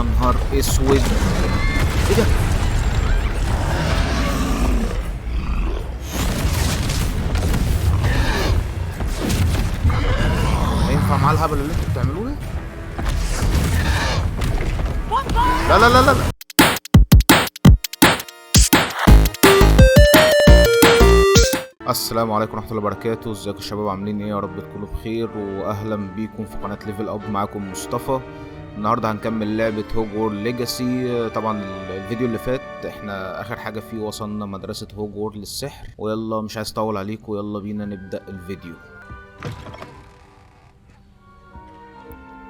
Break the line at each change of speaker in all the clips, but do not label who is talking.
نهار اسود. ايه ده؟ هينفع معاه الهبل اللي انتوا بتعملوه ده؟ لا لا لا لا لا. السلام عليكم ورحمة الله وبركاته. ازيكم يا شباب، عاملين ايه؟ يا رب تكونوا بخير واهلا بيكم في قناة ليفل اب. معاكم مصطفى. النهارده هنكمل لعبة هوجورتس ليجاسي. طبعا الفيديو اللي فات احنا اخر حاجة فيه وصلنا مدرسة هوجورتس للسحر، ويلا مش عايز اطول عليكم، يلا بينا نبدأ الفيديو.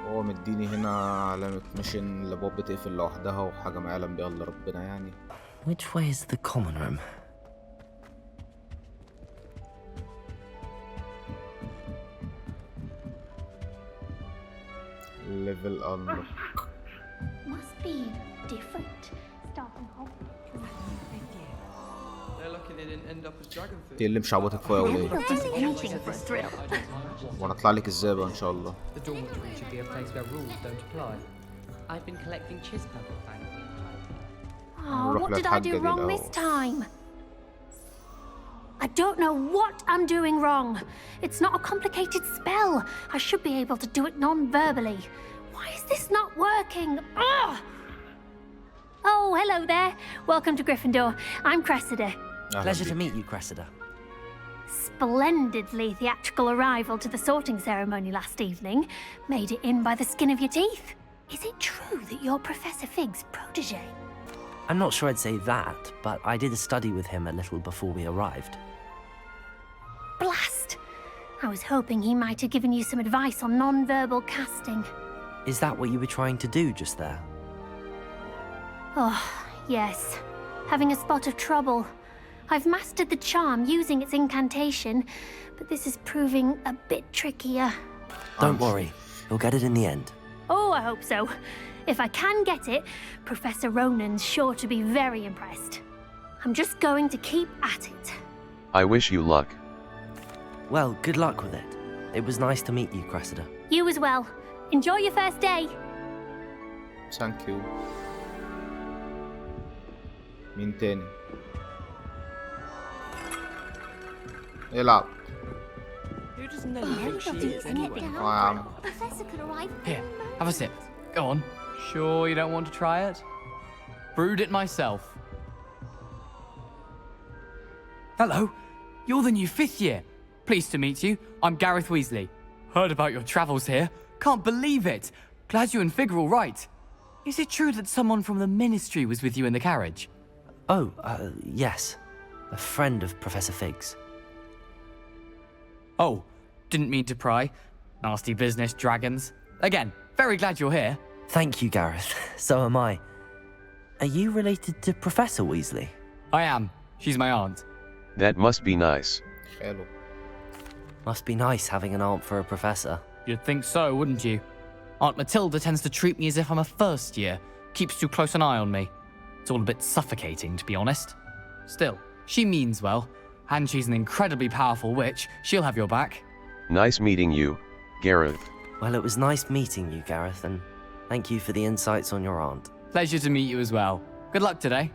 هو مديني هنا علامة ميشن، الابواب بتقفل لوحدها وحاجة ما يعلم بيها الا ربنا يعني.
Which way is the common room?
Level unlock.
Must be different. Starting off.
They're lucky they didn't end up as dragon food.
دي اللي مشعبطك فيها ولا ايه؟
Never does anything for a thrill.
وانا اطلع لك ازاي بقى ان شاء الله؟
The dormitory should be a place where rules don't apply. I've been collecting chispa, thank you.
Oh, what did I do wrong this time? I don't know what I'm doing wrong. It's not a complicated spell. I should be able to do it non-verbally. Why is this not working? Ugh! Oh, hello there. Welcome to Gryffindor. I'm Cressida.
Pleasure to meet you, Cressida.
Splendidly theatrical arrival to the sorting ceremony last evening. Made it in by the skin of your teeth. Is it true that you're Professor Fig's protege?
I'm not sure I'd say that, but I did a study with him a little before we arrived.
Blast! I was hoping he might have given you some advice on non-verbal casting.
Is that what you were trying to do just there?
Oh, yes. Having a spot of trouble. I've mastered the charm using its incantation, but this is proving a bit trickier.
Don't worry, you'll get it in the end.
Oh, I hope so. If I can get it, Professor Ronan's sure to be very impressed. I'm just going to keep at it.
I wish you luck.
Well, good luck with it. It was nice to meet you, Cressida.
You as well. Enjoy your first day.
Thank you. مين تاني؟ العب.
Who does Nelly think she is anyway?
يا عم.
Professor could arrive.
Here, have a sip. Go on. Sure you don't want to try it? Brewed it myself. Hello. You're the new 5th year. Pleased to meet you. I'm Gareth Weasley. Heard about your travels here. Can't believe it. Glad you and Fig are all right. Is it true that someone from the Ministry was with you in the carriage?
Oh, yes. A friend of Professor Fig's.
Oh, didn't mean to pry. Nasty business, dragons. Again, very glad you're here.
Thank you, Gareth. So am I. Are you related to Professor Weasley?
I am. She's my aunt.
That must be nice.
حلو.
Must be nice having an aunt for a professor.
You'd think so, wouldn't you? Aunt Matilda tends to treat me as if I'm a first year. Keeps too close an eye on me. It's all a bit suffocating, to be honest. Still, she means well. And she's an incredibly powerful witch. She'll have your back.
Nice meeting you, Gareth.
Well, it was nice meeting you, Gareth, and thank you for the insights on your aunt.
Pleasure to meet you as well. Good luck today.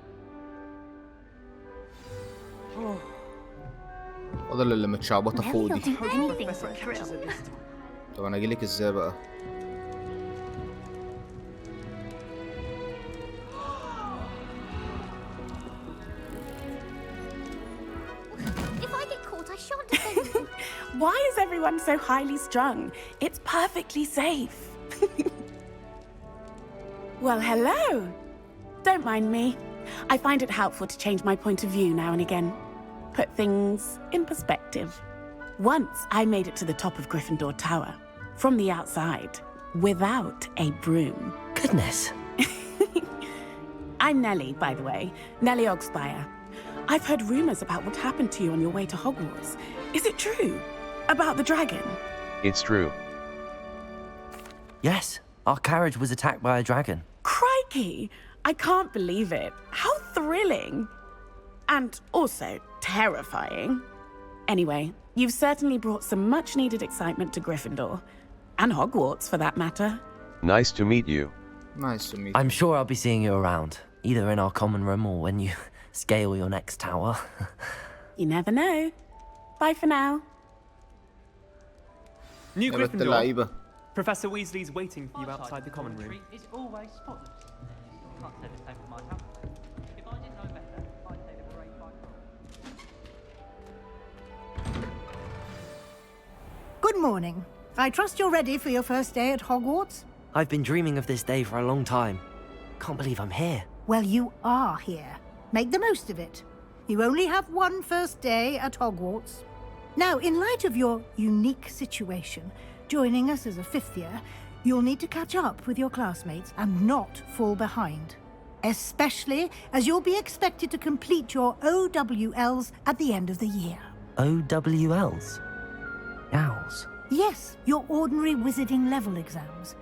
فاضل اللي متشعبطة فوق
He'll
دي.
do anything for a thrill.
طب انا اجيلك ازاي بقى؟
If I get caught, I shan't defend you.
Why is everyone so highly strung? It's perfectly safe. Well, hello. Don't mind me. I find it helpful to change my point of view now and again. Put things in perspective. Once I made it to the top of Gryffindor Tower, from the outside, without a broom.
Goodness.
I'm Nellie, by the way. Nellie Ogspire. I've heard rumors about what happened to you on your way to Hogwarts. Is it true? About the dragon?
It's true.
Yes, our carriage was attacked by a dragon.
Crikey! I can't believe it. How thrilling! And also terrifying. Anyway, you've certainly brought some much-needed excitement to Gryffindor. And Hogwarts, for that matter.
Nice to meet you.
Nice to meet you.
I'm sure I'll be seeing you around, either in our common room or when you scale your next tower.
You never know. Bye for now.
New
يا بنت
Gryffindor.
اللعيبة.
Professor Weasley's waiting for you outside the common room.
Is always spotless. Can't say the same for my house. If I didn't know better, I'd say the parade by
Good morning. I trust you're ready for your first day at Hogwarts?
I've been dreaming of this day for a long time. Can't believe I'm here.
Well, you are here. Make the most of it. You only have one first day at Hogwarts. Now, in light of your unique situation, joining us as a fifth year, you'll need to catch up with your classmates and not fall behind. Especially as you'll be expected to complete your OWLs at the end of the year.
OWLs? Owls.
Yes, your ordinary wizarding level exams.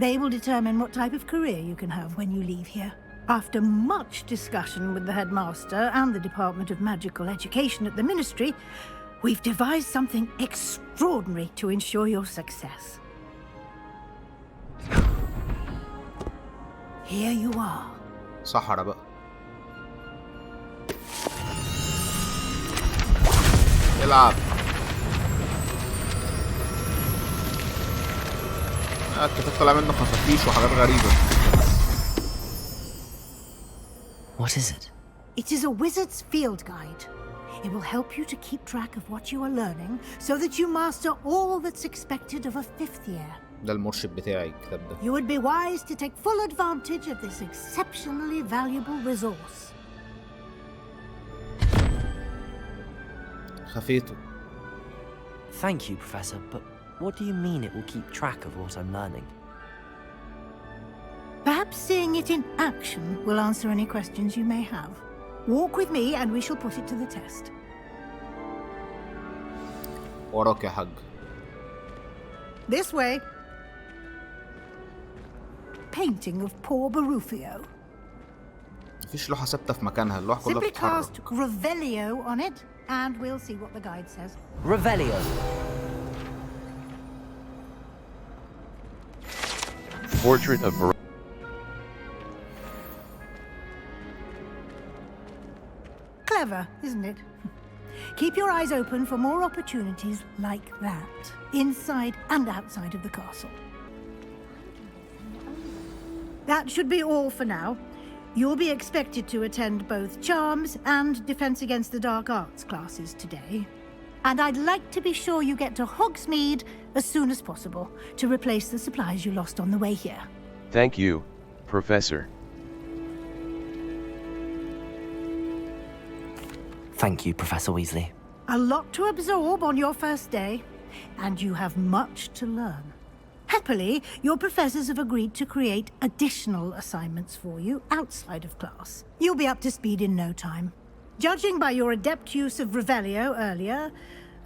They will determine what type of career you can have when you leave here. After much discussion with the headmaster and the Department of Magical Education at the Ministry, we've devised something extraordinary to ensure your success. Here you are.
صحرا بقى. العب. الكتاب طلع منه خفافيش وحاجات غريبة.
What is it?
It is a wizard's field guide. It will help you to keep track of what you are learning so that you master all that's expected of a fifth year.
ده المرشد بتاعي الكتاب ده.
You would be wise to take full advantage of this exceptionally valuable resource.
خفيته.
Thank you, Professor, but what do you mean it will keep track of what I'm learning?
Perhaps seeing it in action will answer any questions you may have. Walk with me and we shall put it to the test.
وراك يا حاج.
This way. Painting of poor Barufio.
مفيش لوحة ثابتة في مكانها، اللوحة كلها
Simply
بتتحرك.
cast Revelio on it and we'll see what the guide says.
Revelio.
Portrait of
Clever, isn't it? Keep your eyes open for more opportunities like that, inside and outside of the castle. That should be all for now. You'll be expected to attend both Charms and Defense Against the Dark Arts classes today. And I'd like to be sure you get to Hogsmeade as soon as possible to replace the supplies you lost on the way here.
Thank you, Professor.
Thank you, Professor Weasley.
A lot to absorb on your first day, and you have much to learn. Happily, your professors have agreed to create additional assignments for you outside of class. You'll be up to speed in no time. Judging by your adept use of Revelio earlier,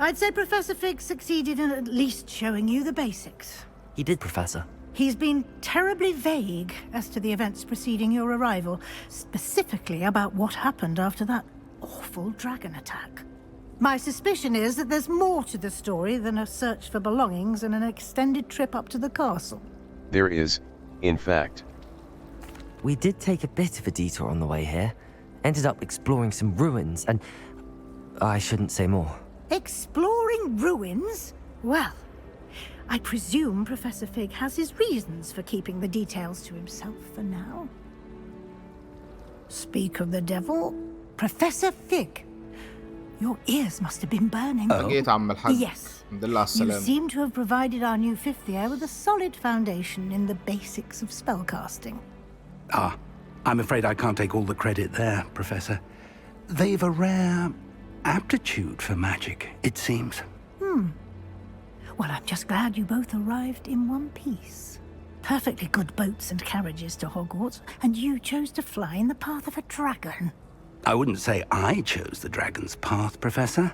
I'd say Professor Fig succeeded in at least showing you the basics.
He did, Professor.
He's been terribly vague as to the events preceding your arrival, specifically about what happened after that awful dragon attack. My suspicion is that there's more to the story than a search for belongings and an extended trip up to the castle.
There is, in fact.
We did take a bit of a detour on the way here. Ended up exploring some ruins and... I shouldn't say more.
Exploring ruins? Well, I presume Professor Fig has his reasons for keeping the details to himself for now. Speak of the devil, Professor Fig. Your ears must have been burning.
جيت عم الحاج.
Yes.
الحمد لله على
You
السلامة.
seem to have provided our new fifth year with a solid foundation in the basics of spellcasting.
Ah, I'm afraid I can't take all the credit there, Professor. They've a rare aptitude for magic, it seems.
Well, I'm just glad you both arrived in one piece. Perfectly good boats and carriages to Hogwarts, and you chose to fly in the path of a dragon.
I wouldn't say I chose the dragon's path, Professor.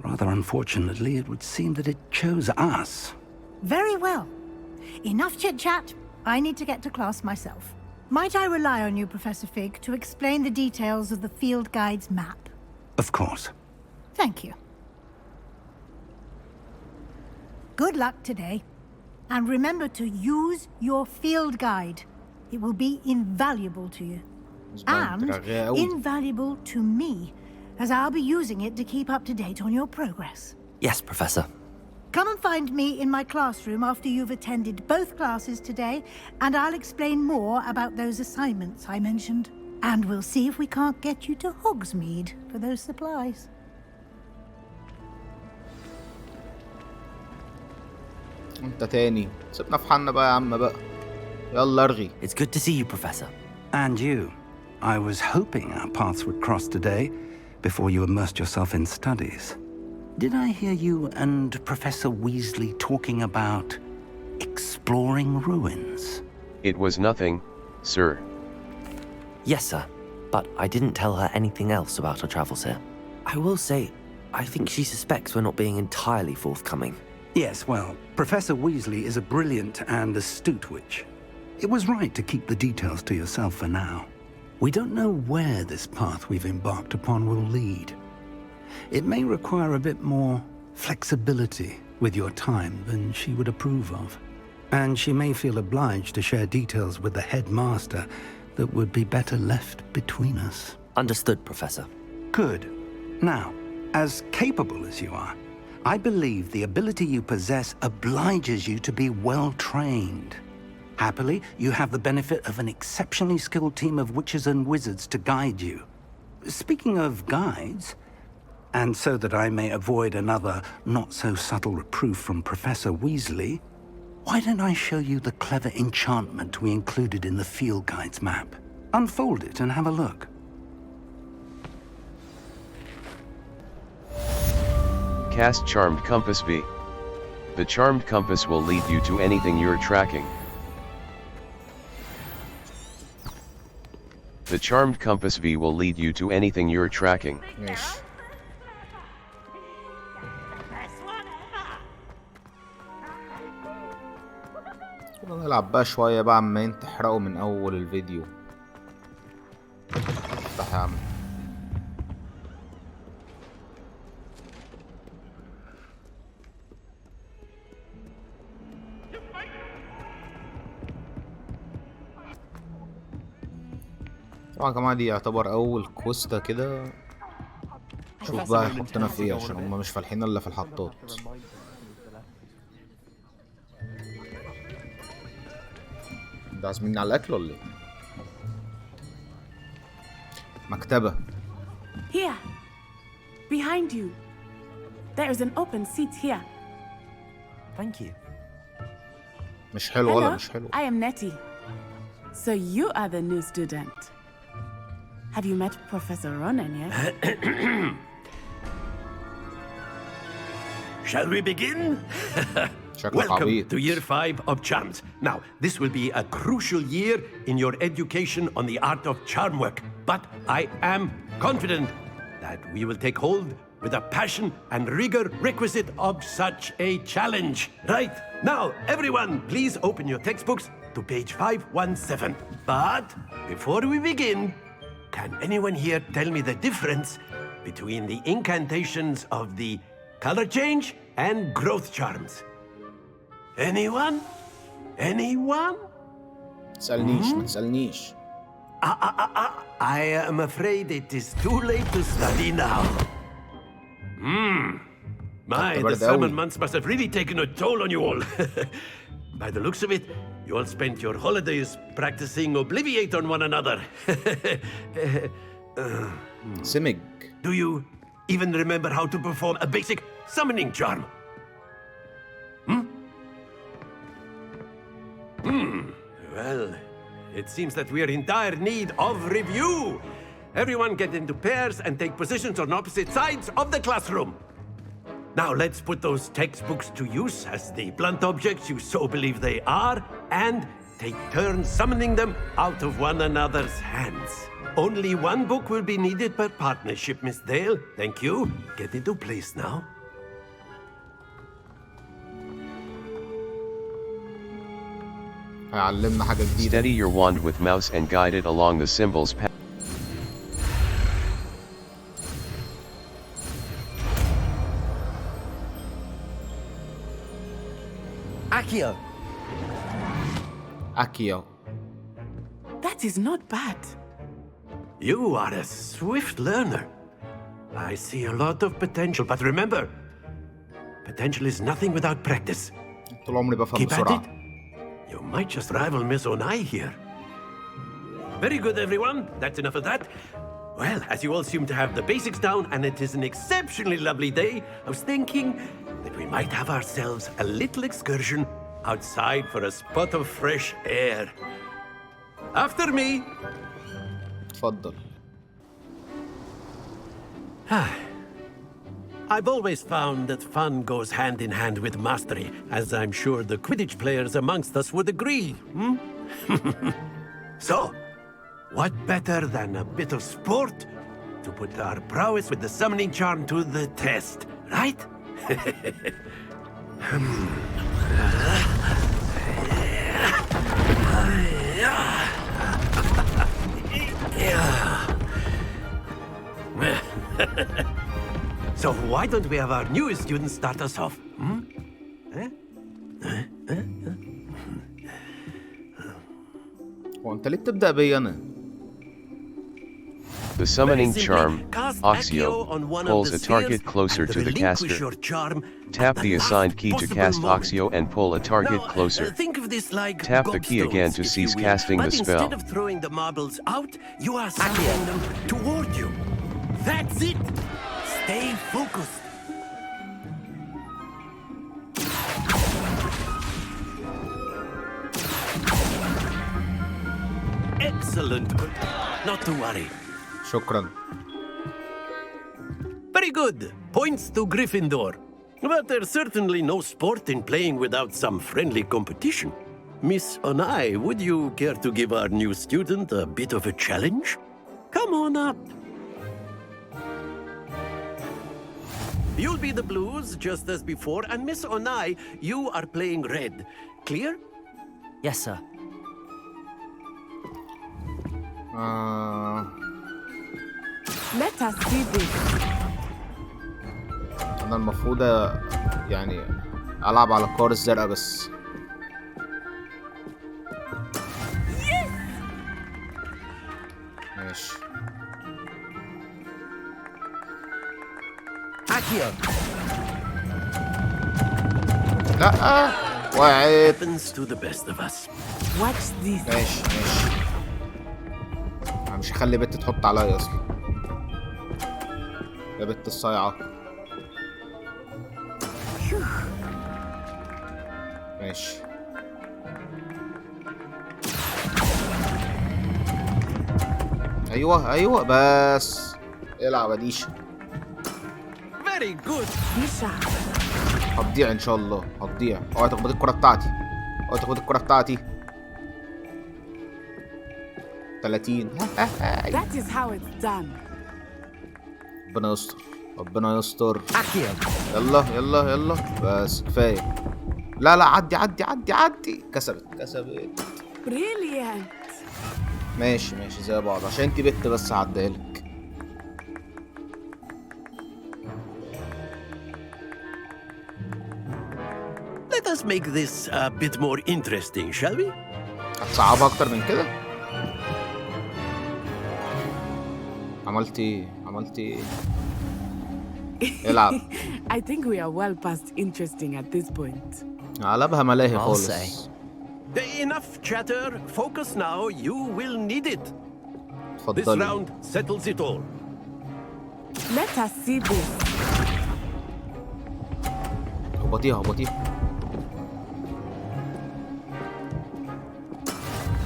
Rather unfortunately, it would seem that it chose us.
Very well. Enough chit-chat. I need to get to class myself. Might I rely on you, Professor Fig, to explain the details of the field guide's map?
Of course.
Thank you. Good luck today. And remember to use your field guide. It will be invaluable to you. And invaluable to me, as I'll be using it to keep up to date on your progress.
Yes, Professor.
Come and find me in my classroom after you've attended both classes today, and I'll explain more about those assignments I mentioned. And we'll see if we can't get you to Hogsmeade for those supplies.
انت تاني سيبنا في حالنا بقى يا عم بقى. يلا ارغي.
It's good to see you, Professor.
And you. I was hoping our paths would cross today before you immersed yourself in studies. Did I hear you and Professor Weasley talking about exploring ruins?
It was nothing, sir.
Yes, sir. But I didn't tell her anything else about our travels here. I will say, I think she suspects we're not being entirely forthcoming.
Yes, well, Professor Weasley is a brilliant and astute witch. It was right to keep the details to yourself for now. We don't know where this path we've embarked upon will lead. It may require a bit more flexibility with your time than she would approve of. And she may feel obliged to share details with the headmaster that would be better left between us.
Understood, Professor.
Good. Now, as capable as you are, I believe the ability you possess obliges you to be well-trained. Happily, you have the benefit of an exceptionally skilled team of witches and wizards to guide you. Speaking of guides, and so that I may avoid another not-so-subtle reproof from Professor Weasley, why don't I show you the clever enchantment we included in the field guide's map? Unfold it and have a look.
Cast Charmed Compass V. The Charmed Compass will lead you to anything you're tracking. The Charmed Compass V will lead you to anything you're tracking.
ماشي. نلعب بقى شوية بقى عمالين تحرقوا من أول الفيديو. افتح يا عم. طبعا يا جماعة دي يعتبر أول كوستا كده. شوف بقى يحطنا في ايه عشان هما مش فالحين إلا في الحطات. ده عازميني على الأكل ولا ايه؟ مكتبة.
Here, behind you. There is an open seat here.
Thank you.
مش حلو ولا
Hello,
مش حلو.
I am Nettie. So you are the new student. Have you met Professor Ronan yet?
Shall we begin? Welcome to year 5 of charms. Now, this will be a crucial year in your education on the art of charm work, but I am confident that we will take hold with the passion and rigor requisite of such a challenge. Right, now, everyone, please open your textbooks to page 517. But before we begin, can anyone here tell me the difference between the incantations of the color change and growth charms? Anyone? Anyone?
تسألنيش ما تسألنيش.
I am afraid it is too late to study now. My, the summer months must have really taken a toll on you all. By the looks of it, you all spent your holidays practicing Obliviate on one another.
سمج.
Do you even remember how to perform a basic summoning charm? Well, it seems that we are in dire need of review. Everyone get into pairs and take positions on opposite sides of the classroom. Now let's put those textbooks to use as the blunt objects you so believe they are, and take turns summoning them out of one another's hands. Only one book will be needed per partnership, Miss Dale. Thank you. Get into place now.
هيعلمنا حاجة جديدة.
Steady your wand with mouse and guide it along the symbols path.
Accio!
أكيا.
That is not bad.
You are a swift learner. I see a lot of potential, but remember, potential is nothing without practice.
طول عمري بفهم
Keep at
بسرعة.
it. You might just rival Miss Onai here. Very good, everyone. That's enough of that. Well, as you all seem to have the basics down, and it is an exceptionally lovely day, I was thinking that we might have ourselves a little excursion outside for a spot of fresh air. After me.
اتفضل.
I've always found that fun goes hand in hand with mastery, as I'm sure the Quidditch players amongst us would agree. So, what better than a bit of sport to put our prowess with the summoning charm to the test, right? So why don't we have our newest student start us off?
هو انت ليه بتبدأ بيا انا؟
The summoning
Very
charm,
simply, cast
Oxio,
Accio on one of
pulls
the
a target
spheres
closer
and
to the
relinquish
caster.
your charm
Tap
at
the
last
assigned key to
possible
cast
moment.
Oxio and pull a target
Now,
closer.
think of this like
Tap the key again to
gobstones, if
cease
you will.
casting
But
the spell.
instead of throwing the marbles out, you are summoning them toward you. That's it. Stay focused. Excellent. Not to worry.
شكرا.
Very good. Points to Gryffindor. But there's certainly no sport in playing without some friendly competition. Miss Onai, would you care to give our new student a bit of a challenge? Come on up. You'll be the blues just as before, and Miss Onai, you are playing red. Clear?
Yes, sir.
Let us see this.
انا المفروض يعني العب على الكور الزرقاء بس. ماشي. لا وقعت.
Happens to the best of us.
Watch this.
ماشي ماشي. انا مش هخلي بنت تحط عليا اصلا. يا بنت الصايعة. ماشي. ايوه ايوه بس. العب اديش.
Very good.
هتضيع ان شاء الله هتضيع. اوعى تخبط الكرة بتاعتي. اوعى تخبط الكرة بتاعتي. 30.
That is how it's done.
ربنا يستر ربنا يستر. يلا يلا يلا بس كفايه. لا لا عدي عدي عدي عدي. كسبت كسبت.
Brilliant.
ماشي ماشي زي بعض عشان انتي بت بس هعديها لك.
Let us make this a bit more interesting, shall we?
هتصعبها اكتر من كده. عملت ايه عملت ايه؟ العب.
I think we are well past interesting at this point.
قلبها ملاهي خالص.
Enough chatter. Focus now. You will need it. This
اتفضلي.
round settles it all.
Let us see this.
هبطيها هبطيها.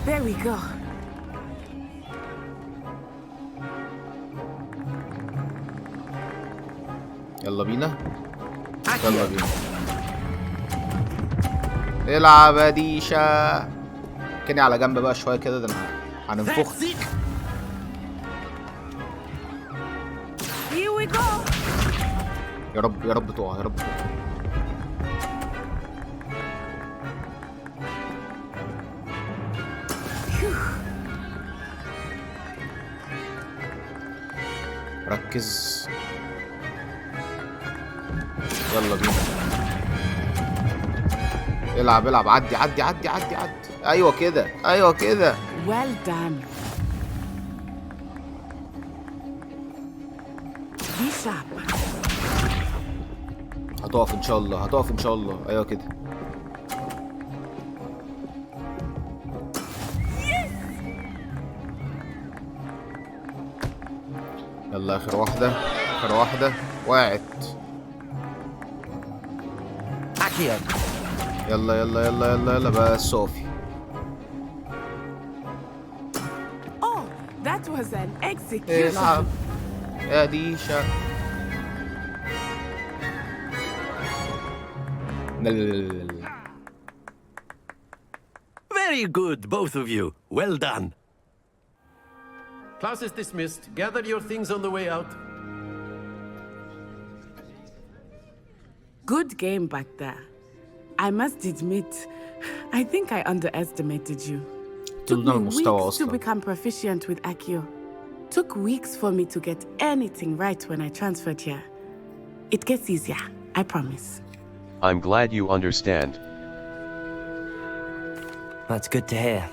There we go.
يلا بينا. يلا بينا. العب يا ديشا. كني على جنب بقى شويه كده. ده هننفخ.
Here we go.
يا رب يا رب تقع يا رب تقع. ركز. يلا بينا. العب العب عدي عدي عدي عدي عدي. ايوه كده ايوه كده.
Well done. Be sharp.
هتقف ان شاء الله، هتقف ان شاء الله. ايوه كده. يلا اخر واحدة، اخر واحدة. وقعت.
عليا.
يلا يلا يلا يلا يلا بس صافي.
Oh, that was an execution.
العب يا ديشا.
Very good, both of you. Well done. Class is dismissed. Gather your things on the way out.
Good game back there. I must admit, I think I underestimated you. Took me weeks to become proficient with Accio. Took weeks for me to get anything right when I transferred here. It gets easier, I promise.
I'm glad you understand.
That's good to hear.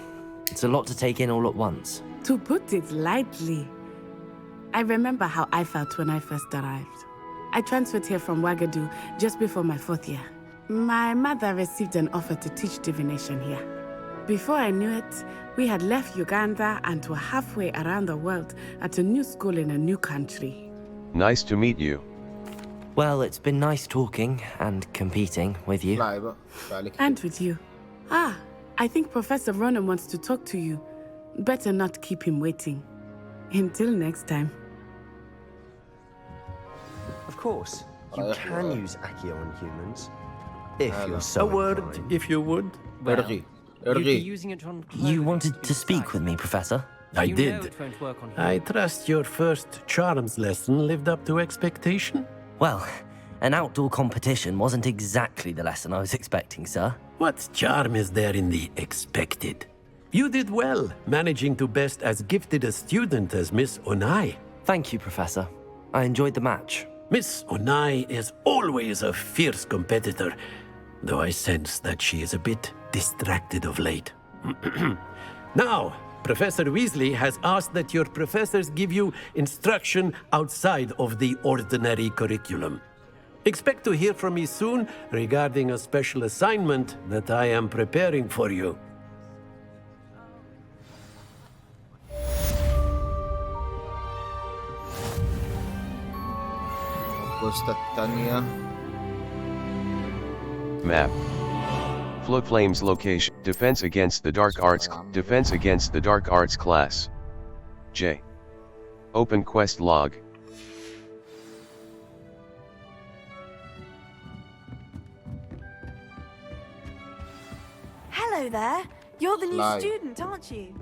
It's a lot to take in all at once.
To put it lightly, I remember how I felt when I first arrived. I transferred here from Ouagadougou just before my 4th year. My mother received an offer to teach divination here. Before I knew it, we had left Uganda and were halfway around the world at a new school in a new country.
Nice to meet you.
Well, it's been nice talking and competing with you.
And with you. Ah, I think Professor Ronan wants to talk to you. Better not keep him waiting. Until next time.
Of course, you can use Accio on humans. If you're so
A word, if you would.
You wanted to speak with me, Professor?
I did. I trust your first charms lesson lived up to expectation?
Well, an outdoor competition wasn't exactly the lesson I was expecting, sir.
What charm is there in the expected? You did well, managing to best as gifted a student as Miss Onai.
Thank you, Professor. I enjoyed the match.
Miss Onai is always a fierce competitor, though I sense that she is a bit distracted of late. Now, Professor Weasley has asked that your professors give you instruction outside of the ordinary curriculum. Expect to hear from me soon regarding a special assignment that I am preparing for you.
الثانية.
Map. Flood Flames location. Defense against the Dark Arts. Defense against the Dark Arts class. J. Open quest log.
Hello there. You're the new
Live.
student, aren't you?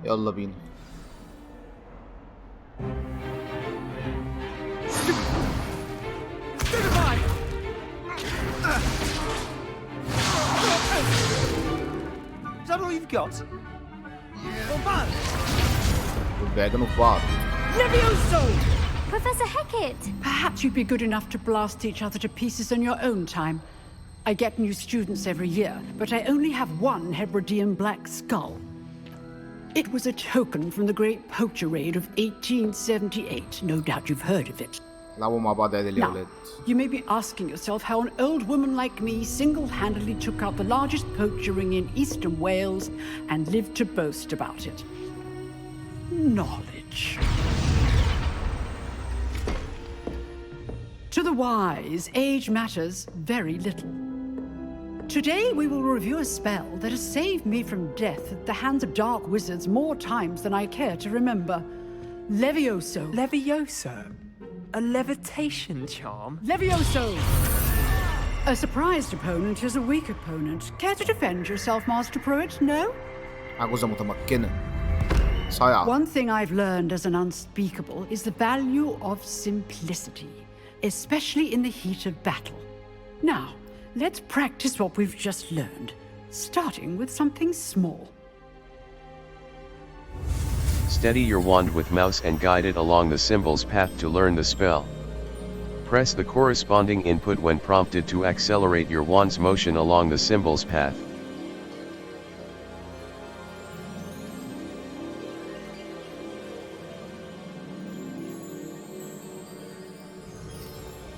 يلا بينا.
Is that all you've got?
بيعجنوا في بعض.
Levioso!
Professor Hecat!
Perhaps you'd be good enough to blast each other to pieces in your own time. I get new students every year, but I only have one Hebridean black skull. It was a token from the Great Poacher Raid of 1878. No doubt you've heard of it. Now, you may be asking yourself how an old woman like me single-handedly took out the largest poacher ring in eastern Wales and lived to boast about it. Knowledge. To the wise, age matters very little. Today we will review a spell that has saved me from death at the hands of dark wizards more times than I care to remember. Levioso.
Levioso? A levitation charm?
Levioso! A surprised opponent is a weak opponent. Care to defend yourself, Master Pruitt? No?
عجوزة متمكنة. صايعة.
One thing I've learned as an unspeakable is the value of simplicity, especially in the heat of battle. Now, let's practice what we've just learned, starting with something small.
Steady your wand with mouse and guide it along the symbol's path to learn the spell. Press the corresponding input when prompted to accelerate your wand's motion along the symbol's path.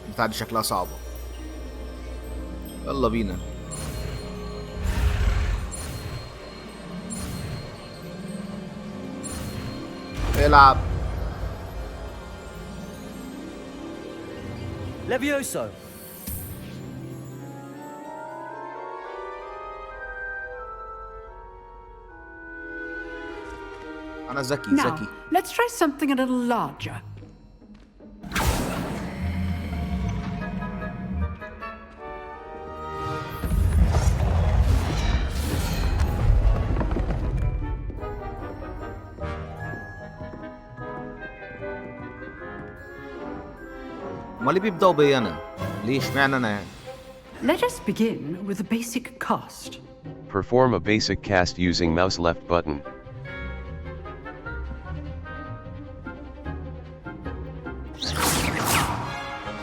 البتاعة دي شكلها صعبة. يلا بينا. العب.
Levioso.
أنا ذكي
Now,
ذكي.
let's try something a little larger.
امال ليه بيبدأوا بيا أنا؟ ليه اشمعنى أنا يعني؟
Let us begin with the basic cast.
Perform a basic cast using mouse left button.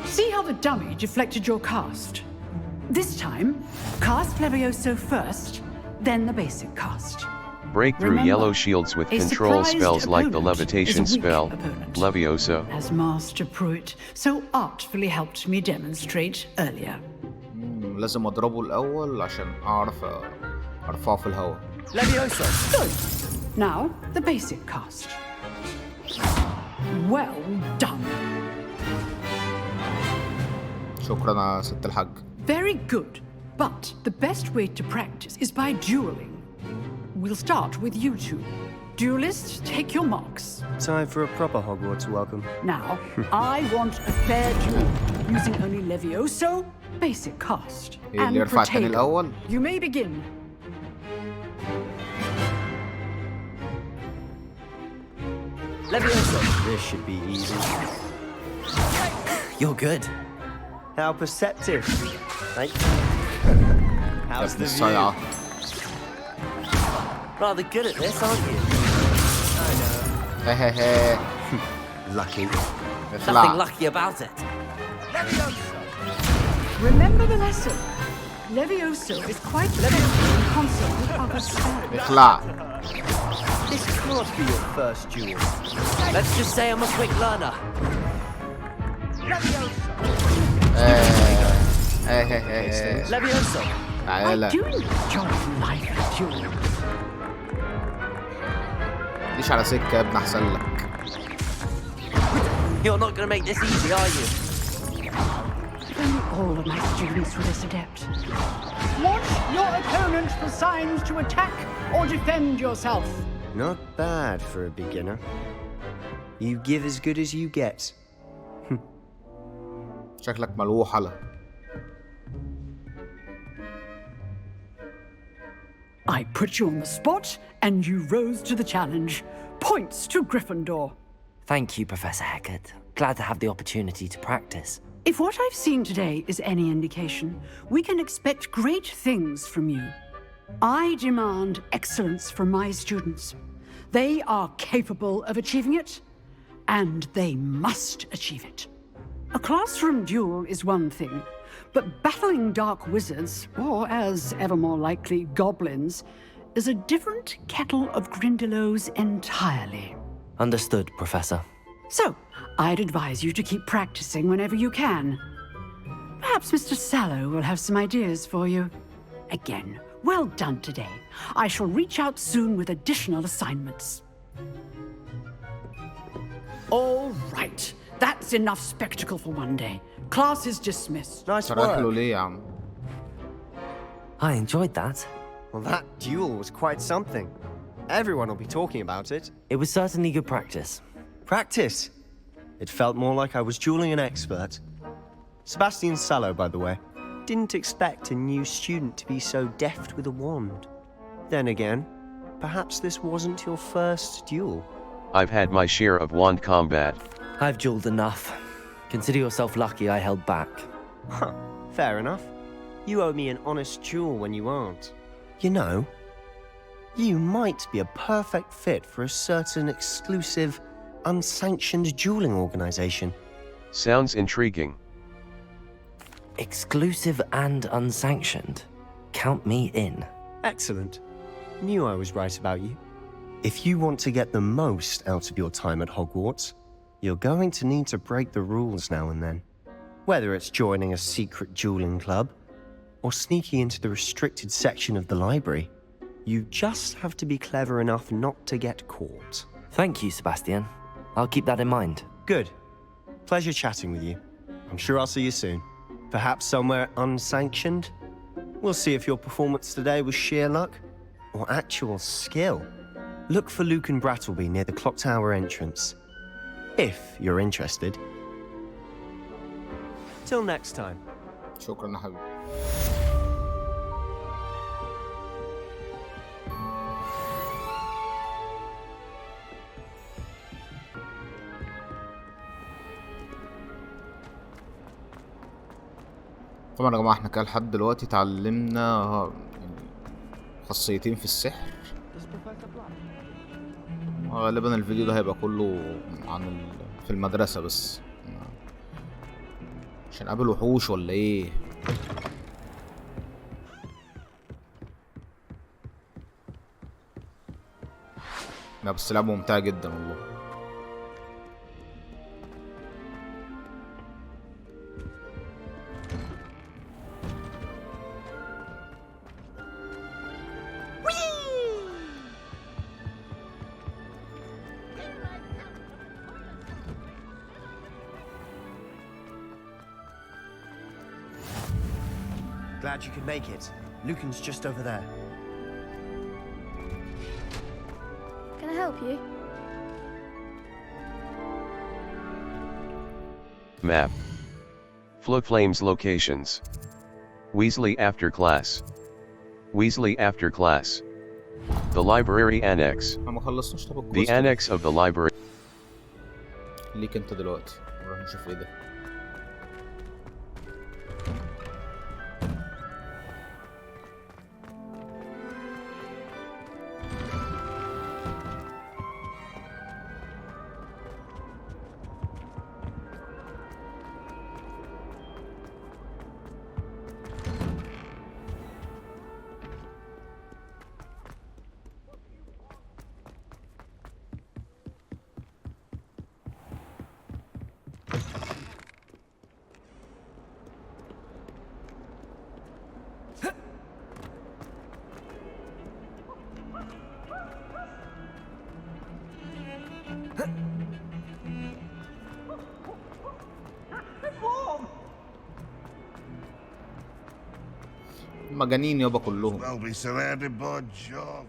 See how the dummy deflected your cast? This time, cast Levioso first, then the basic cast.
Break through
Remember,
yellow shields with
a
control
surprised
spells like the
opponent
levitation
is a weak
spell,
opponent.
Levioso.
As Master Pruitt so artfully helped me demonstrate earlier.
لازم أضربه الأول عشان أعرف أرفعه في الهواء.
Levioso. Good. Now, the basic cast. Well done.
شكرا يا ست الحاج.
Very good. But the best way to practice is by dueling. We'll start with you two. Duelists, take your marks.
Time for a proper Hogwarts welcome.
Now, I want a fair duel, using only Levioso, basic cast,
اللي يرفع التاني الأول.
You may begin.
Levioso. This should be easy.
You're good.
How perceptive. Thank you. How's the view?
صايعة.
Rather good at this, aren't you?
I know. Lucky.
Nothing lucky about it.
Remember the lesson. Levioso is quite effective in concert with other spells.
اخلع.
This can't be your first duel.
Let's just say I'm a quick learner.
Levioso.
تعالى.
I do enjoy life duel.
ليش على سكة يا ابن أحسن لك.
You're not gonna make this easy, are you?
If only all of my students were this adept. Watch your opponent for signs to attack or defend yourself.
Not bad for a beginner. You give as good as you get.
شكلك ملوح على.
I put you on the spot, and you rose to the challenge. Points to Gryffindor.
Thank you, Professor Hecat. Glad to have the opportunity to practice.
If what I've seen today is any indication, we can expect great things from you. I demand excellence from my students. They are capable of achieving it, and they must achieve it. A classroom duel is one thing, but battling dark wizards, or as ever more likely, goblins, is a different kettle of Grindylows entirely.
Understood, Professor.
So, I'd advise you to keep practicing whenever you can. Perhaps Mr. Sallow will have some ideas for you. Again, well done today. I shall reach out soon with additional assignments. All right. That's enough spectacle for one day. Class is dismissed.
Nice work.
I enjoyed that.
Well, that duel was quite something. Everyone will be talking about it.
It was certainly good practice.
Practice? It felt more like I was dueling an expert. Sebastian Sallow, by the way, didn't expect a new student to be so deft with a wand. Then again, perhaps this wasn't your first duel.
I've had my share of wand combat.
I've dueled enough. Consider yourself lucky I held back.
Huh, fair enough. You owe me an honest duel when you aren't. You know, you might be a perfect fit for a certain exclusive, unsanctioned dueling organization.
Sounds intriguing.
Exclusive and unsanctioned. Count me in.
Excellent. Knew I was right about you. If you want to get the most out of your time at Hogwarts, you're going to need to break the rules now and then. Whether it's joining a secret dueling club, or sneaking into the restricted section of the library, you just have to be clever enough not to get caught.
Thank you, Sebastian. I'll keep that in mind.
Good. Pleasure chatting with you. I'm sure I'll see you soon. Perhaps somewhere unsanctioned? We'll see if your performance today was sheer luck or actual skill. Look for Luke and Brattleby near the clock tower entrance, if you're interested. Till next time.
شكرا يا حبيبي. طبعا يا جماعة احنا كده لحد دلوقتي اتعلمنا خاصيتين في السحر. غالبا الفيديو ده هيبقى كله عن في المدرسة بس عشان قابل وحوش ولا ايه. لا بس لعبة ممتعة جدا والله.
Glad you could make it. Lucan's just over there.
Can I help you?
Map. Flames locations. Weasley after class. Weasley after class. The library annex. The annex of the library.
ليك انت دلوقتي نروح نشوف ايه ده. مجانين يابا كلهم.
They'll be surrounded by Jarvis.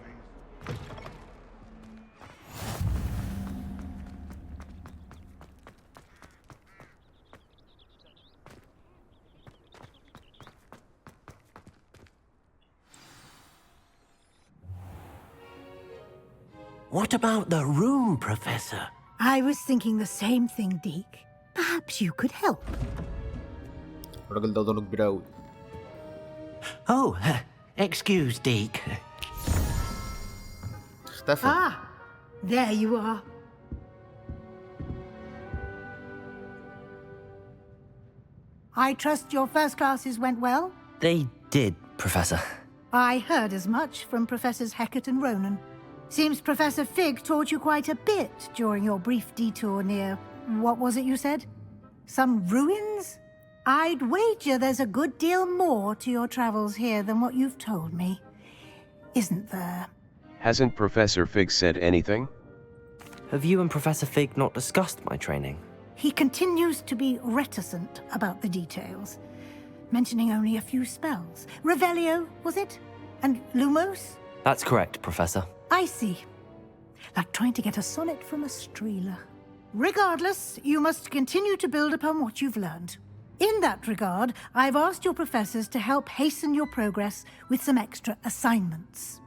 What about the room, Professor?
I was thinking the same thing, Deke. Perhaps you could help.
الراجل ده ضلوا كبير أوي.
Oh, excuse, Deke.
اختفى.
Ah, there you are. I trust your first classes went well?
They did, Professor.
I heard as much from Professors Hecat and Ronan. Seems Professor Fig taught you quite a bit during your brief detour near... what was it you said? Some ruins? I'd wager there's a good deal more to your travels here than what you've told me. Isn't there?
Hasn't Professor Fig said anything?
Have you and Professor Fig not discussed my training?
He continues to be reticent about the details, mentioning only a few spells. Revelio, was it? And Lumos?
That's correct, Professor.
I see. Like trying to get a sonnet from a streeler. Regardless, you must continue to build upon what you've learned. In that regard, I've asked your professors to help hasten your progress with some extra assignments.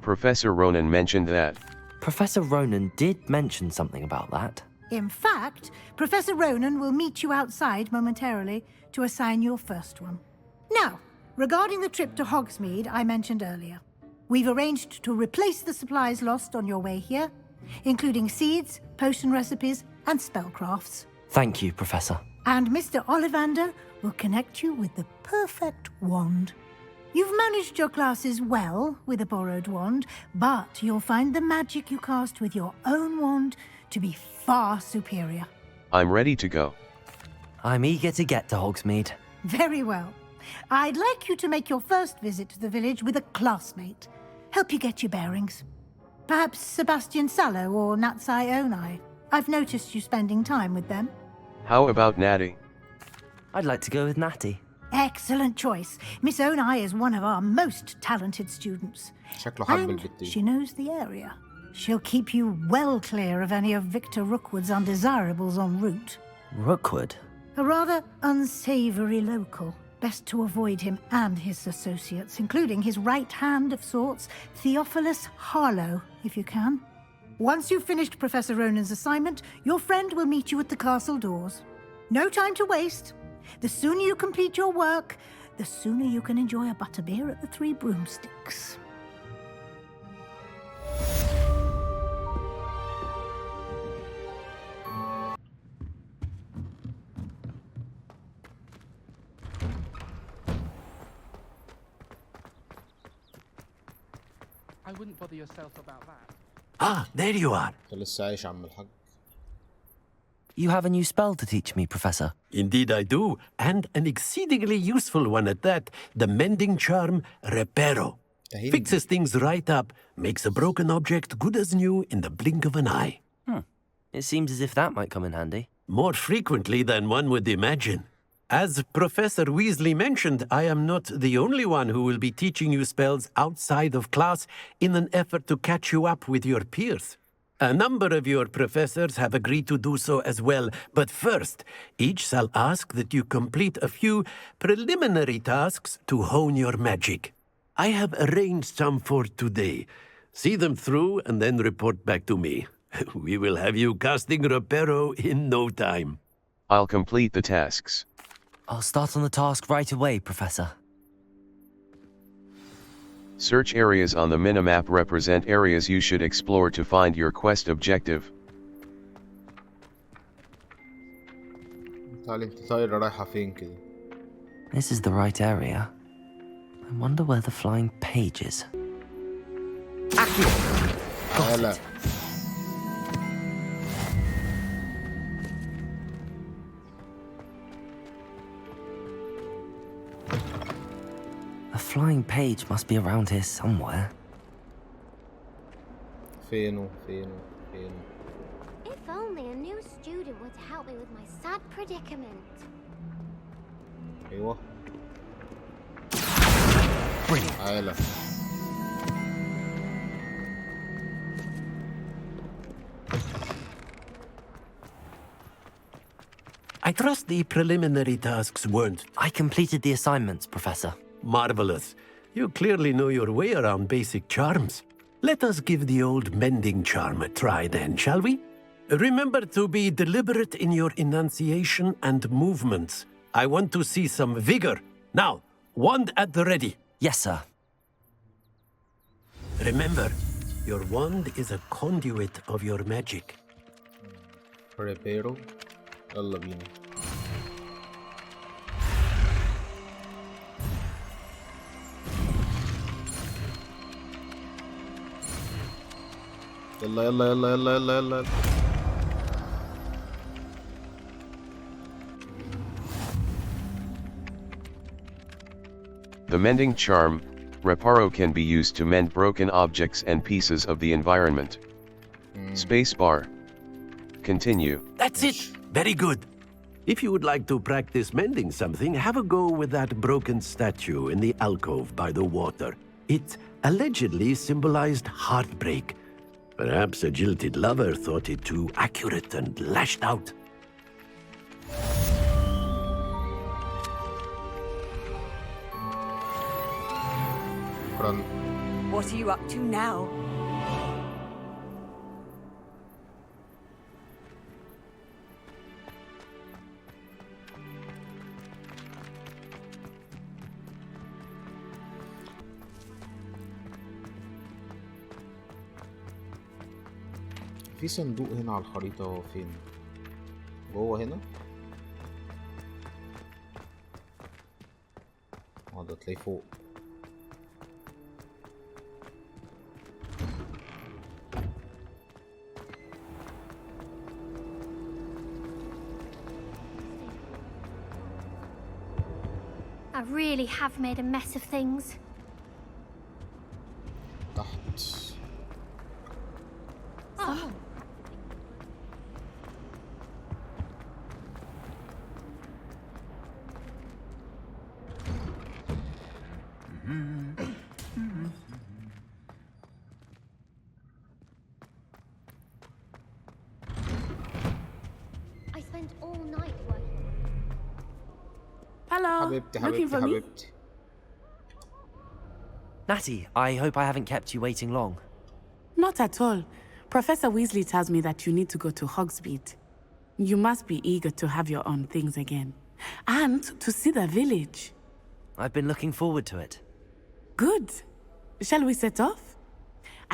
Professor Ronan mentioned that.
Professor Ronan did mention something about that.
In fact, Professor Ronan will meet you outside momentarily to assign your first one. Now, regarding the trip to Hogsmeade I mentioned earlier, we've arranged to replace the supplies lost on your way here, including seeds, potion recipes, and spellcrafts.
Thank you, Professor.
And Mr. Ollivander will connect you with the perfect wand. You've managed your classes well with a borrowed wand, but you'll find the magic you cast with your own wand to be far superior.
I'm ready to go.
I'm eager to get to Hogsmeade.
Very well. I'd like you to make your first visit to the village with a classmate. Help you get your bearings. Perhaps Sebastian Sallow or Natsai Onai. I've noticed you spending time with them.
How about Natty?
I'd like to go with Natty.
Excellent choice. Miss Onai is one of our most talented students. And she knows the area. She'll keep you well clear of any of Victor Rookwood's undesirables en route.
Rookwood?
A rather unsavory local. Best to avoid him and his associates, including his right hand of sorts, Theophilus Harlow, if you can. Once you've finished Professor Ronan's assignment, your friend will meet you at the castle doors. No time to waste. The sooner you complete your work, the sooner you can enjoy a butterbeer at the Three Broomsticks.
I wouldn't bother yourself about that.
Ah, there you are.
You have a new spell to teach me, Professor.
Indeed I do, and an exceedingly useful one at that. The mending charm, Reparo. Fixes things right up, makes a broken object good as new in the blink of an eye.
It seems as if that might come in handy.
More frequently than one would imagine. As Professor Weasley mentioned, I am not the only one who will be teaching you spells outside of class in an effort to catch you up with your peers. A number of your professors have agreed to do so as well, but first, each shall ask that you complete a few preliminary tasks to hone your magic. I have arranged some for today. See them through and then report back to me. We will have you casting Reparo in no time.
I'll complete the tasks.
I'll start on the task right away, Professor.
Search areas on the minimap represent areas you should explore to find your quest objective.
This is the right area. I wonder where the flying page is. Got it. The flying page must be around here somewhere.
If only a new student were to help me with my sad predicament.
Brilliant.
I trust the preliminary tasks weren't...
I completed the assignments, Professor.
Marvelous. You clearly know your way around basic charms. Let us give the old mending charm a try then, shall we? Remember to be deliberate in your enunciation and movements. I want to see some vigor. Now, wand at the ready.
Yes, sir.
Remember, your wand is a conduit of your magic.
Reparo. يلا بينا. يلا يلا يلا يلا يلا يلا.
The mending charm, Reparo, can be used to mend broken objects and pieces of the environment. Spacebar. Continue.
That's it! Very good. If you would like to practice mending something, have a go with that broken statue in the alcove by the water. It allegedly symbolized heartbreak. Perhaps a jilted lover thought it too accurate and lashed out.
What are you up to now?
في صندوق هنا على الخريطة، هو فين؟ جوه هنا؟ ده تلاقيه فوق.
I really have made a mess of things.
تحت.
Oh.
I spent all night working.
Hello.
حبيبتي
Looking for me?
حبيبتي.
Natty, I hope I haven't kept you waiting long.
Not at all. Professor Weasley tells me that you need to go to Hogsmeade. You must be eager to have your own things again. And to see the village.
I've been looking forward to it.
Good. Shall we set off?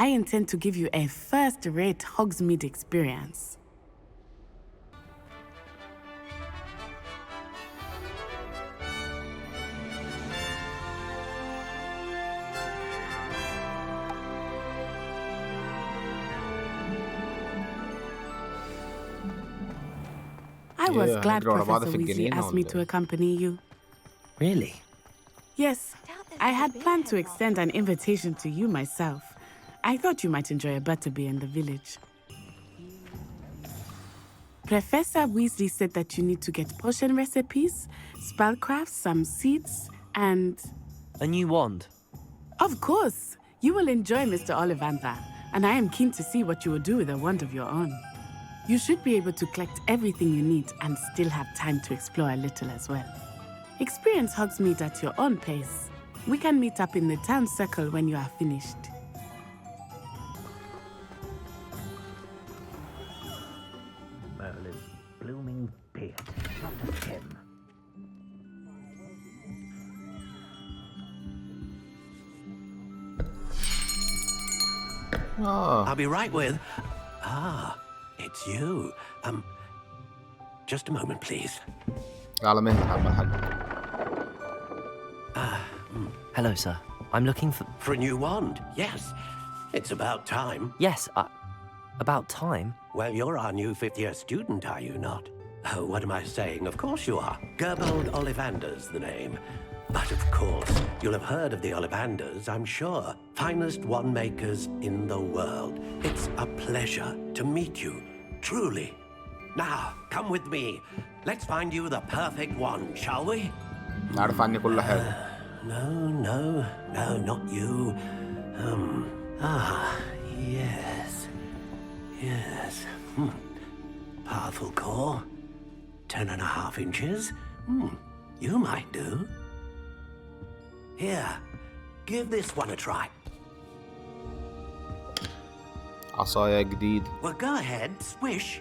I intend to give you a first-rate Hogsmeade experience. I was glad Professor Weasley asked me to accompany you.
Really?
Yes, I had planned to extend an invitation to you myself. I thought you might enjoy a butterbeer in the village. Professor Weasley said that you need to get potion recipes, spellcrafts, some seeds, and...
A new wand?
Of course! You will enjoy Mr. Ollivander, and I am keen to see what you will do with a wand of your own. You should be able to collect everything you need and still have time to explore a little as well. Experience Hogsmeade at your own pace. We can meet up in the town circle when you are finished.
Merlin's blooming beard, not a Tim.
I'll be right with... it's you. Just a moment, please.
على مهلك عم الحاج.
Hello, sir. I'm looking for...
For a new wand, yes. It's about time.
Yes, about time?
Well, you're our new fifth-year student, are you not? Oh, what am I saying? Of course you are. Gerbold Ollivander's the name. But of course, you'll have heard of the Ollivanders, I'm sure. Finest wand makers in the world. It's a pleasure to meet you, truly. Now, come with me. Let's find you the perfect wand, shall we?
عارف عني كل حاجة.
No, not you. Yes. Powerful core. 10.5 inches. You might do. Here, give this one a try.
عصاية جديد.
Well, go ahead, swish.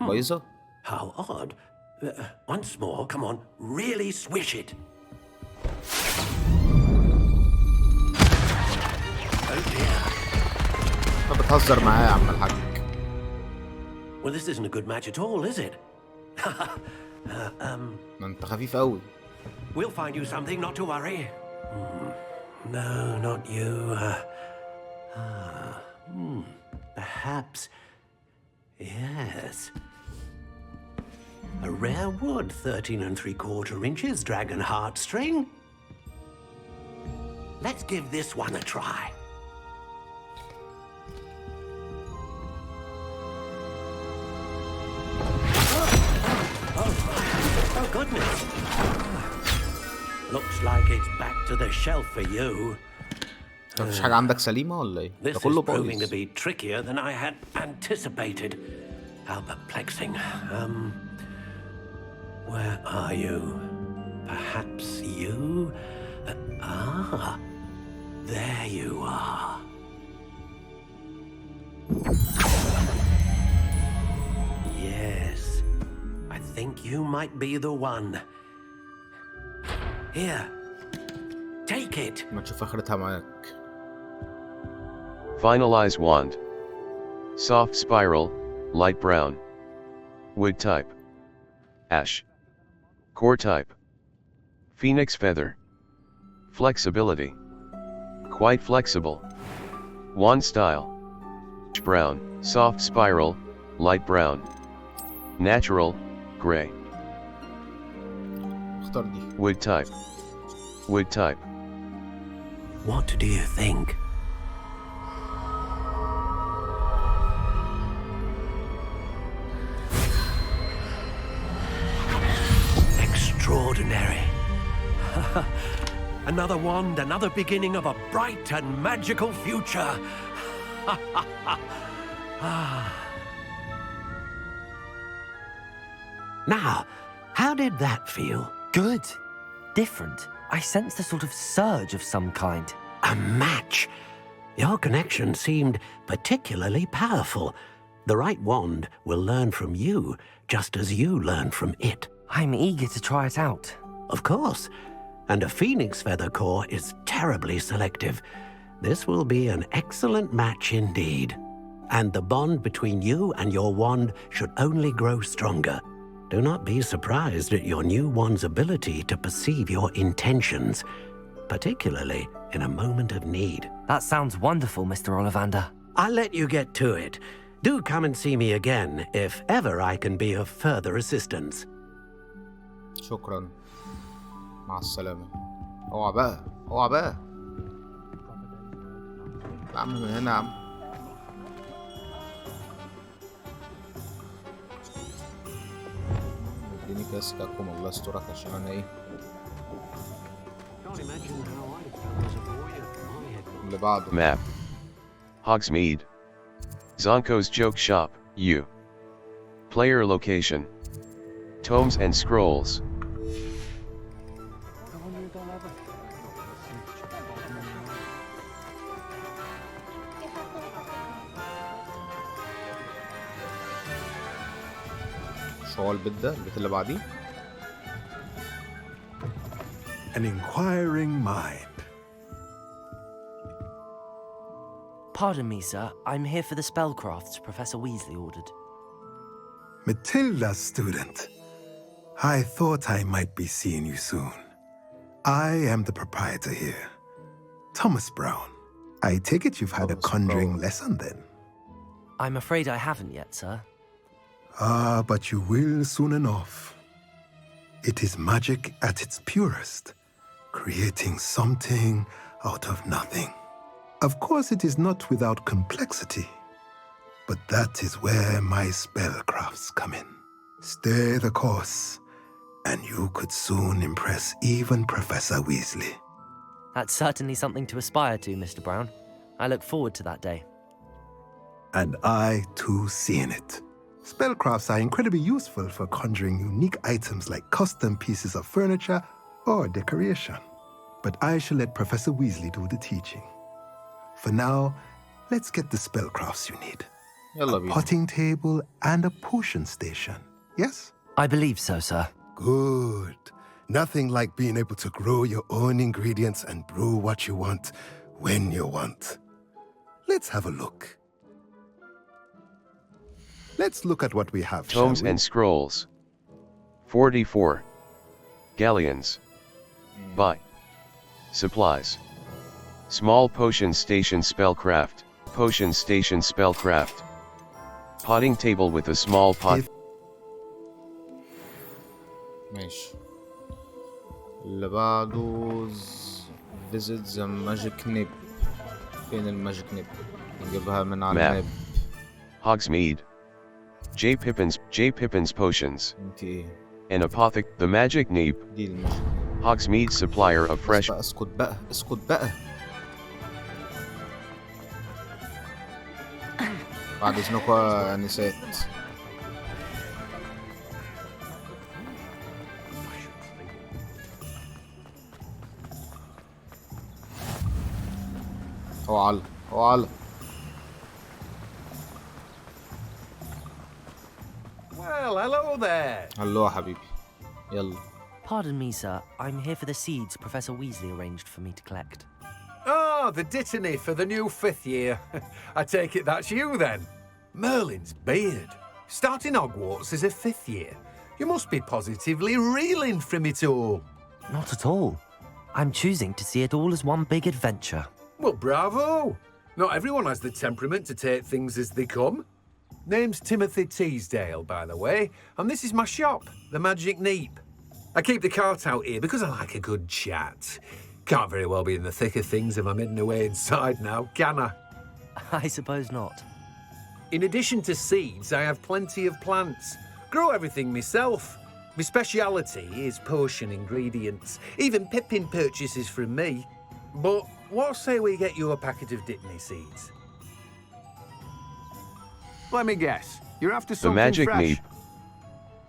بايظة؟
How odd. Once more, come on, really swish it. Oh dear.
أنت بتهزر معايا يا عم الحاج.
Well, this isn't a good match at all, is it?
أنت خفيف أوي.
We'll find you something, not to worry. No, not you. Perhaps. Yes. A rare wood, 13 3/4 inches, dragon heartstring. Let's give this one a try. Oh, goodness. Looks like it's back to the shelf for you.
مفيش حاجة عندك سليمة ولا إيه؟
This
ده
is
كله
proving to
بايظ.
be trickier than I had anticipated. How perplexing. Where are you? Perhaps you? There you are. Yes, I think you might be the one. Here, take it.
ما تشوف اخرتها معاك.
Finalize wand. Soft spiral, light brown. Wood type. Ash. Core type. Phoenix feather. Flexibility. Quite flexible. Wand style. Brown, soft spiral, light brown. Natural, gray.
اختار دي.
Wood type. Wood type.
What do you think? Extraordinary. Another wand, another beginning of a bright and magical future. Now, how did that feel?
Good. Different. I sensed a sort of surge of some kind.
A match. Your connection seemed particularly powerful. The right wand will learn from you, just as you learn from it.
I'm eager to try it out.
Of course. And a phoenix feather core is terribly selective. This will be an excellent match indeed. And the bond between you and your wand should only grow stronger. Do not be surprised at your new wand's ability to perceive your intentions, particularly in a moment of need.
That sounds wonderful, Mr. Ollivander.
I'll let you get to it. Do come and see me again if ever I can be of further assistance.
شكرا. مع السلامة. اوعى بقى، اوعى بقى. يا عم من هنا يا عم. اديني كاس كاكم الله يسترك عشان انا ايه. اللي بعده.
Map. Hogsmeade. Zonko's Joke Shop, U. Player location. Tomes and Scrolls.
شو هو البيت ده؟ البيت اللي بعديه؟
An inquiring mind.
Pardon me, sir. I'm here for the spellcrafts Professor Weasley ordered.
Matilda, student. I thought I might be seeing you soon. I am the proprietor here, Thomas Brown. I take it you've had a conjuring lesson then?
I'm afraid I haven't yet, sir.
Ah, but you will soon enough. It is magic at its purest, creating something out of nothing. Of course, it is not without complexity, but that is where my spellcrafts come in. Stay the course, and you could soon impress even Professor Weasley.
That's certainly something to aspire to, Mr. Brown. I look forward to that day.
And I, too, see in it. Spellcrafts are incredibly useful for conjuring unique items like custom pieces of furniture or decoration. But I shall let Professor Weasley do the teaching. For now, let's get the spellcrafts you need. A potting table and a potion station, yes?
I believe so, sir.
Good. Nothing like being able to grow your own ingredients and brew what you want when you want. Let's have a look. Let's look at what we have,
Tomes and Scrolls. 44. Galleons. Buy. Supplies. Small potion station spellcraft. Potion station spellcraft. Potting table with a small pot.
ماشي. اللي بعده visit the magic nib. فين الماجيك نيب؟ نجيبها من على النب.
Hogsmeade. J. Pippin's potions.
انتي
An apothec. The magic nib.
دي الماجيك.
Hogsmeade supplier of fresh.
اسكت بقى اسكت بقى. بعد اذنكم يا نسات. هو على هو على.
Well, hello there.
هلو يا حبيبي. يلا.
Pardon me, sir. I'm here for the seeds Professor Weasley arranged for me to collect.
Oh, the dittany for the new 5th year. I take it that's you then. Merlin's beard. Starting Hogwarts as a 5th year. You must be positively reeling from it all.
Not at all. I'm choosing to see it all as one big adventure.
Well, bravo. Not everyone has the temperament to take things as they come. Name's Timothy Teasdale, by the way, and this is my shop, the Magic Neep. I keep the cart out here because I like a good chat. Can't very well be in the thick of things if I'm hidden away inside now, can I?
I suppose not.
In addition to seeds, I have plenty of plants. Grow everything myself. My speciality is potion ingredients. Even Pippin purchases from me. But what say we get you a packet of dittany seeds? Let me guess. You're after
The
something
Magic
fresh.
Neep.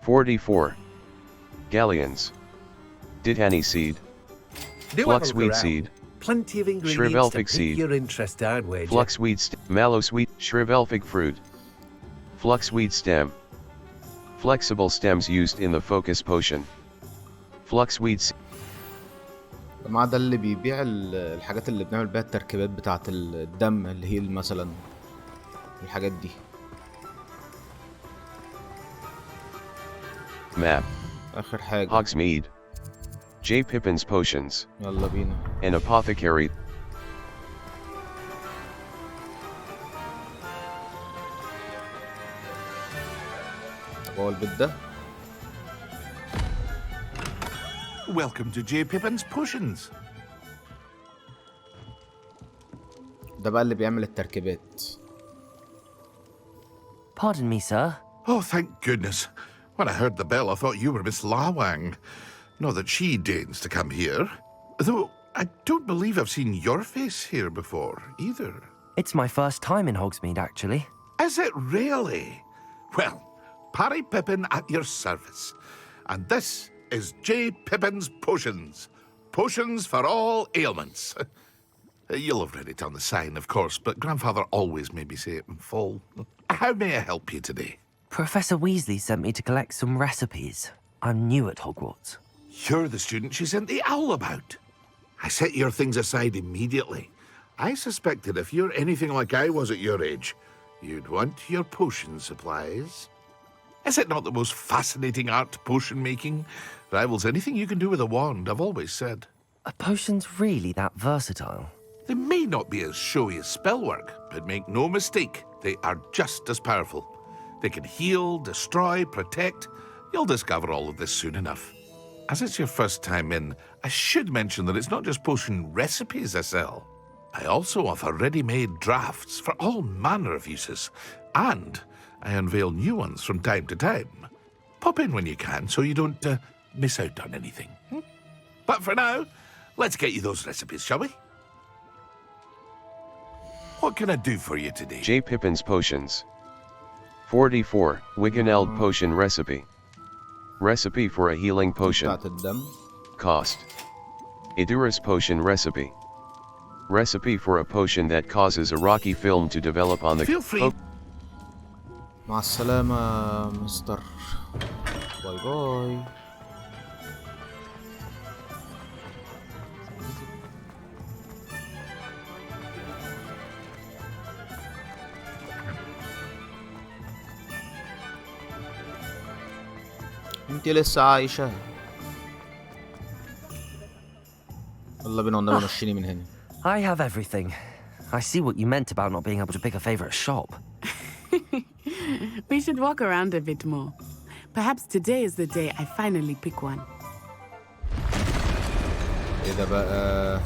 44. Galleons. Dittany seed.
Do have a look
Fluxweed
around.
seed.
Plenty of ingredients
Shrivelfic
to pique
seed.
your interest, I'd wager.
Fluxweed mallowsweet. Shrivelfic fruit. Fluxweed stem. Flexible stems used in the focus potion. Fluxweed
الجماعة ده اللي بيبيع الحاجات اللي بنعمل بيها التركيبات بتاعة الدم، اللي هي مثلا الحاجات دي.
map.
آخر حاجة.
Hogsmeade. J. Pippin's potions.
يلا بينا.
An apothecary.
جوه البيت ده.
Welcome to J. Pippin's Potions.
ده بقى اللي بيعمل التركيبات.
Pardon me, sir.
Oh, thank goodness. When I heard the bell, I thought you were Miss Lawang. Not that she deigns to come here. Though I don't believe I've seen your face here before, either.
It's my first time in Hogsmeade, actually.
Is it really? Well, Parry Pippin at your service. And this is J. Pippin's Potions. Potions for all ailments. You'll have read it on the sign, of course, but Grandfather always made me say it in full. How may I help you today?
Professor Weasley sent me to collect some recipes. I'm new at Hogwarts.
You're the student she sent the owl about. I set your things aside immediately. I suspected if you're anything like I was at your age, you'd want your potion supplies. Is it not the most fascinating art, potion making? Rivals anything you can do with a wand, I've always said.
Are potions really that versatile?
They may not be as showy as spellwork, but make no mistake, they are just as powerful. They can heal, destroy, protect. You'll discover all of this soon enough. As it's your first time in, I should mention that it's not just potion recipes I sell. I also offer ready-made drafts for all manner of uses, and I unveil new ones from time to time. Pop in when you can so you don't miss out on anything. But for now, let's get you those recipes, shall we? What can I do for you today?
J. Pippin's potions. 44. Wiggeneld potion recipe. Recipe for a healing potion. Cost. Idurus potion recipe. Recipe for a potion that causes a rocky film to develop on the...
Feel free.
مع السلامة مستر. باي باي. انتي لسه عايشة. يلا بينا والنبي مشيني من هنا.
I have everything. I see what you meant about not being able to pick a favorite shop.
We should walk around a bit more. Perhaps today is the day I finally pick one.
ايه ده بقى؟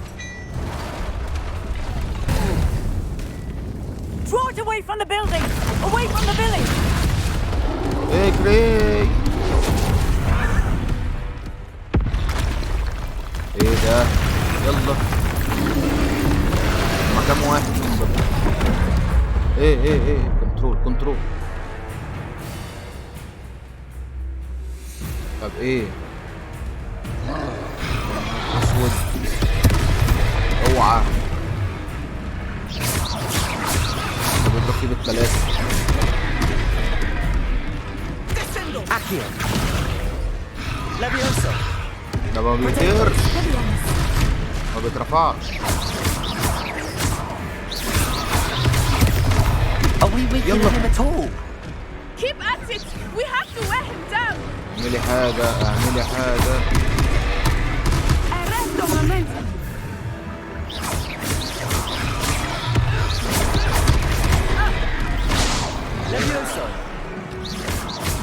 Draw it away from the building! Away from the village!
اجري! ايه ده؟ يلا. هما كام واحد بالظبط؟ ايه كنترول. طب ايه؟ اسود. اوعى. نجيب الثلاثة. ده ما بيطير، ما بيترفعش. يلا
Keep at it. We have to wear him down.
اعملي حاجة، اعملي حاجة.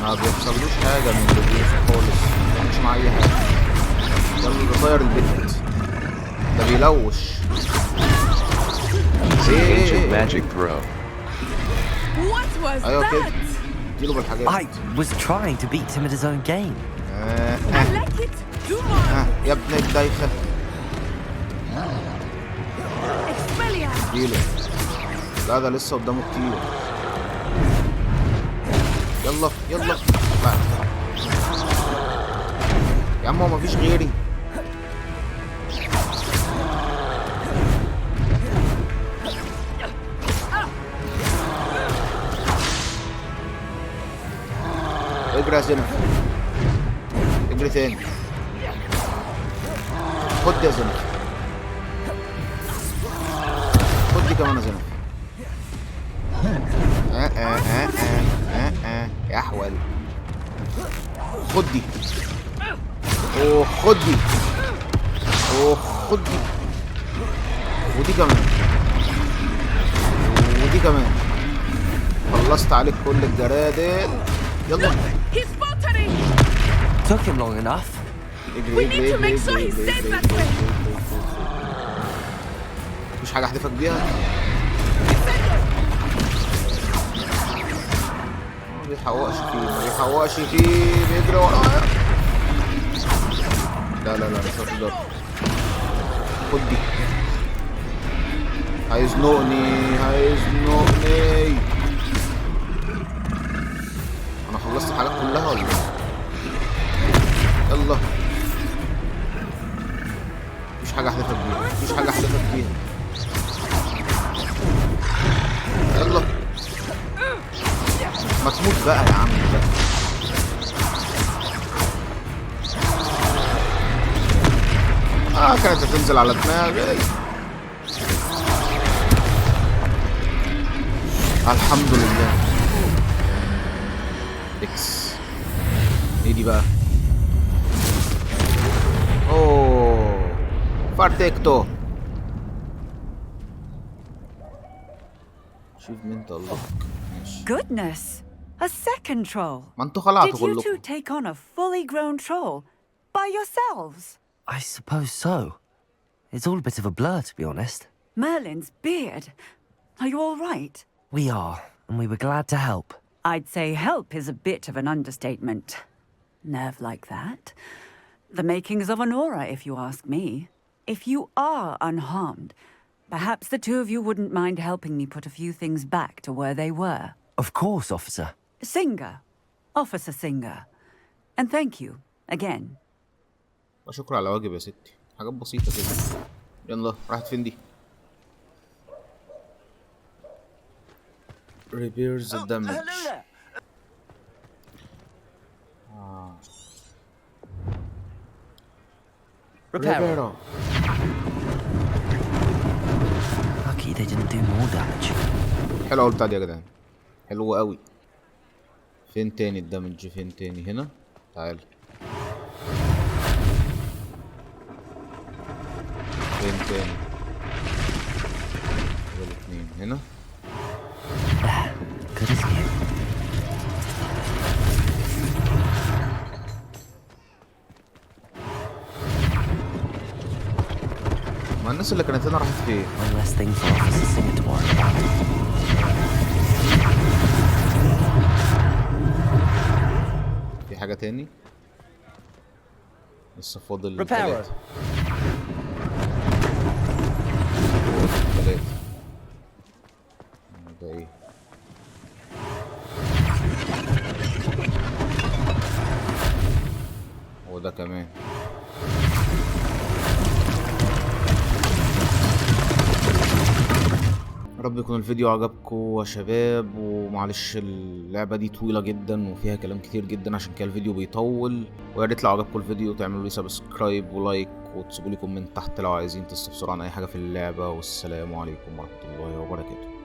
ما بيحصلوش حاجة من اللي خالص، مش مع أي حاجة. يلا نطير البيت، ده بيلوش.
What was
أيوة كده،
that?
اديله بالحاجات.
I was trying to beat him at his own game.
I like it. Do more.
يا ابن الدايخة. اديله. لا ده لسه قدامه كتير. يلا يلا يا عم، هو مفيش غيري. اجري يا زنف، اجري تاني. خد يا زنف، خد دي كمان يا زنف. يا احول، خد دي. اوه خد دي، اوه خد دي، ودي كمان، ودي كمان. خلصت عليك كل الجرادل. يلا.
Took him long enough.
We need to make sure he stays that way.
مفيش حاجة احدفك بيها. ما بيحوقش فيه، ما بيحوقش فيه، بيجري ورايا. لا لا لا مش هتقدر. خد دي. هيزنقني، هيزنقني. انا خلصت الحاجات كلها ولا ايه؟ يلا. مفيش حاجة احدفك بيها، مفيش حاجة احدفك بيها. يلا. ما تموت بقى يا عم بقى. كانت هتنزل على دماغي. الحمد لله. اكس. ايه دي بقى؟ اوه فارتكتو. achievement unlock.
Goodness, a second troll.
ما انتوا خلعتوا
Did you
كلكم.
two take on a fully grown troll by yourselves?
I suppose so. It's all a bit of a blur, to be honest.
Merlin's beard. Are you all right?
We are, and we were glad to help.
I'd say help is a bit of an understatement. Nerve like that. The makings of an aura, if you ask me. If you are unharmed, perhaps the two of you wouldn't mind helping me put a few things back to where they were.
Of course, officer.
Singer. Officer Singer. And thank you, again.
وشكرا على واجب يا ستي. حاجات بسيطة كده. يلا راحت فين دي؟ repairs the damage.
Repair. Lucky they didn't do more damage.
حلو قوي البتاع دي يا جدعان، حلو قوي. فين تاني الدمج؟ فين تاني؟ هنا تعال. فين تاني؟ الاثنين هنا. ما الناس اللي كانت هنا راحت فين؟ في حاجة تاني؟ لسه فاضل ثلاثة. ده ايه؟ وده كمان. رب يكون الفيديو عجبكم يا شباب، ومعلش اللعبة دي طويلة جدا وفيها كلام كتير جدا عشان كده الفيديو بيطول. ويا ريت لو عجبكم الفيديو تعملوا لي سبسكرايب ولايك وتسيبوا لي كومنت تحت لو عايزين تستفسروا عن اي حاجة في اللعبة. والسلام عليكم ورحمة الله وبركاته.